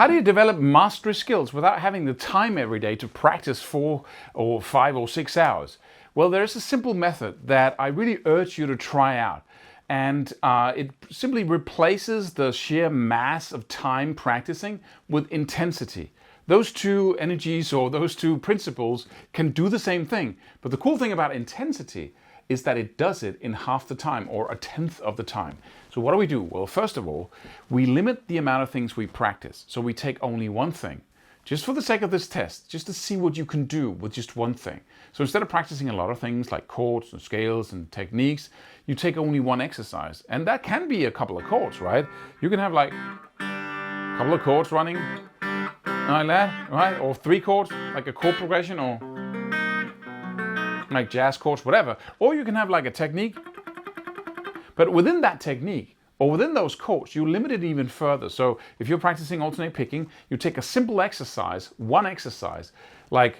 How do you develop mastery skills without having the time every day to practice 4 or 5 or 6 hours? Well, there's a simple method that I really urge you to try out. And it simply replaces the sheer mass of time practicing with intensity. Those two energies or those two principles can do the same thing. But the cool thing about intensity is that it does it in half the time or a tenth of the time. So what do? Well, first of all, we limit the amount of things we practice. So we take only one thing, just for the sake of this test, just to see what you can do with just one thing. So instead of practicing a lot of things like chords and scales and techniques, you take only one exercise. And that can be a couple of chords, right? You can have like a couple of chords running like that, right? Or 3 chords, like a chord progression, or like jazz chords, whatever. Or you can have like a technique. But within that technique, or within those chords, you limit it even further. So if you're practicing alternate picking, you take a simple exercise, one exercise, like,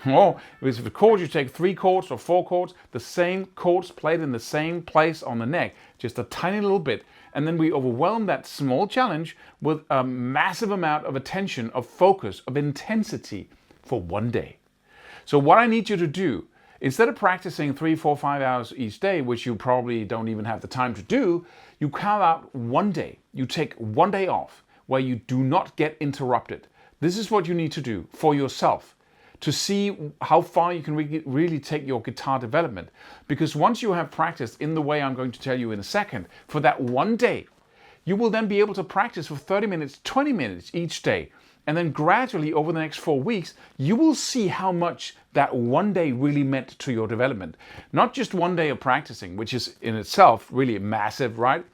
oh, if it's a chord, you take 3 chords or 4 chords, the same chords played in the same place on the neck, just a tiny little bit. And then we overwhelm that small challenge with a massive amount of attention, of focus, of intensity for one day. So what I need you to do, instead of practicing 3, 4, 5 hours each day, which you probably don't even have the time to do, you carve out one day. You take one day off where you do not get interrupted. This is what you need to do for yourself to see how far you can really take your guitar development. Because once you have practiced in the way I'm going to tell you in a second, for that one day, you will then be able to practice for 30 minutes, 20 minutes each day. And then gradually over the next 4 weeks, you will see how much that one day really meant to your development. Not just one day of practicing, which is in itself really massive, right?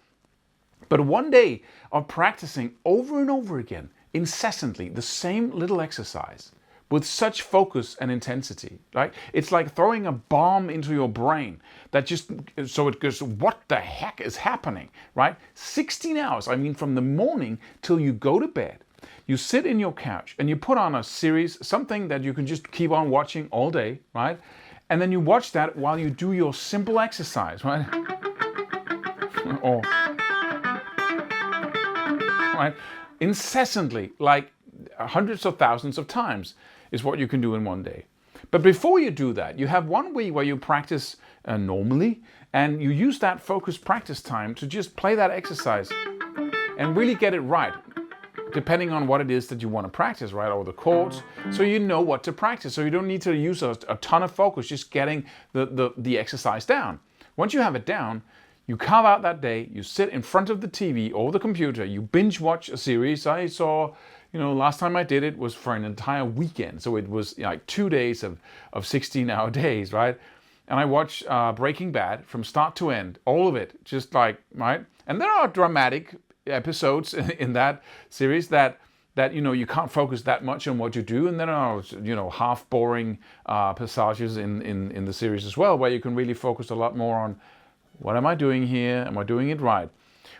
But one day of practicing over and over again, incessantly, the same little exercise with such focus and intensity, right? It's like throwing a bomb into your brain that just, so it goes, what the heck is happening, right? 16 hours, I mean, from the morning till you go to bed. You sit in your couch and you put on a series, something that you can just keep on watching all day, right? And then you watch that while you do your simple exercise, right? Or, right? Incessantly, like hundreds of thousands of times is what you can do in one day. But before you do that, you have 1 week where you practice normally, and you use that focused practice time to just play that exercise and really get it right, depending on what it is that you want to practice, right? Or the chords, so you know what to practice. So you don't need to use a ton of focus, just getting the exercise down. Once you have it down, you carve out that day, you sit in front of the TV or the computer, you binge watch a series. I saw, last time I did it was for an entire weekend. So it was like 2 days of 16-hour days, right? And I watched Breaking Bad from start to end, all of it, just like, right? And there are dramatic episodes in that series that you can't focus that much on what you do, and then are half boring passages in the series as well, where you can really focus a lot more on what am I doing here? Am I doing it right?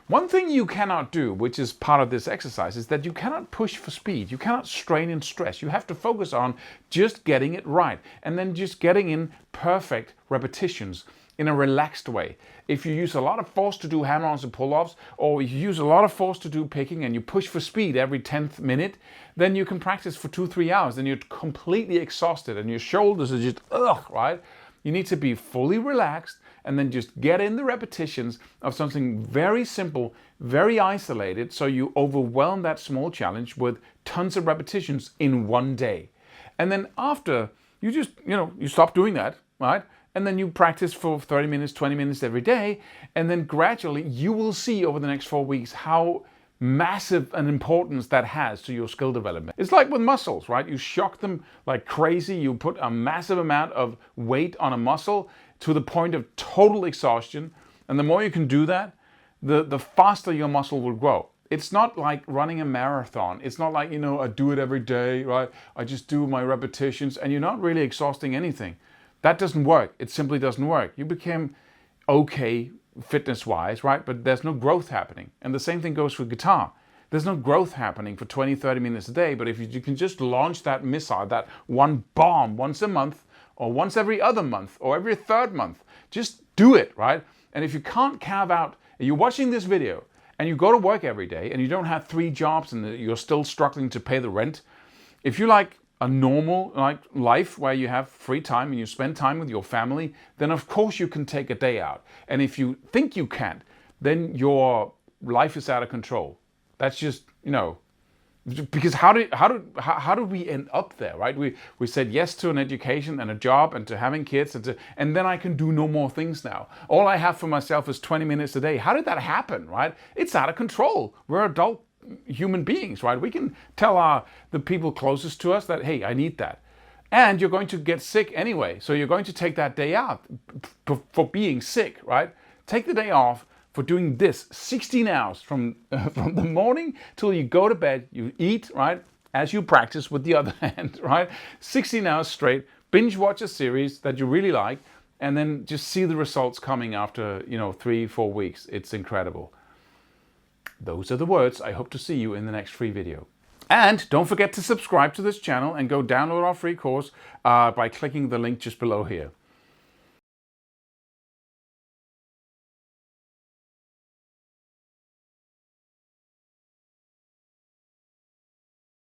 One thing you cannot do, which is part of this exercise, is that you cannot push for speed. You cannot strain and stress. You have to focus on just getting it right, and then just getting in perfect repetitions in a relaxed way. If you use a lot of force to do hammer-ons and pull-offs, or you use a lot of force to do picking and you push for speed every 10th minute, then you can practice for 2-3 hours. Then you're completely exhausted and your shoulders are just, right? You need to be fully relaxed and then just get in the repetitions of something very simple, very isolated, so you overwhelm that small challenge with tons of repetitions in one day. And then after, you just, you stop doing that, right? And then you practice for 30 minutes, 20 minutes every day. And then gradually you will see over the next 4 weeks how massive an importance that has to your skill development. It's like with muscles, right? You shock them like crazy. You put a massive amount of weight on a muscle to the point of total exhaustion. And the more you can do that, the faster your muscle will grow. It's not like running a marathon. It's not like, I do it every day, right? I just do my repetitions and you're not really exhausting anything. That doesn't work. It simply doesn't work. You became okay fitness-wise, right? But there's no growth happening. And the same thing goes for guitar. There's no growth happening for 20, 30 minutes a day. But if you can just launch that missile, that one bomb once a month, or once every other month, or every third month, just do it, right? And if you can't carve out, you're watching this video, and you go to work every day and you don't have 3 jobs and you're still struggling to pay the rent, if you like a normal life where you have free time and you spend time with your family, then of course you can take a day out. And if you think you can't, then your life is out of control. That's just, because how do we end up there, right? We said yes to an education and a job and to having kids and then I can do no more things now. All I have for myself is 20 minutes a day. How did that happen, right? It's out of control. We're adult human beings, right? We can tell the people closest to us that, hey, I need that. And you're going to get sick anyway. So you're going to take that day out for being sick, right? Take the day off for doing this 16 hours from the morning till you go to bed. You eat, right? As you practice with the other hand, right? 16 hours straight, binge watch a series that you really like, and then just see the results coming after, 3-4 weeks. It's incredible. Those are the words. I hope to see you in the next free video. And don't forget to subscribe to this channel and go download our free course by clicking the link just below here.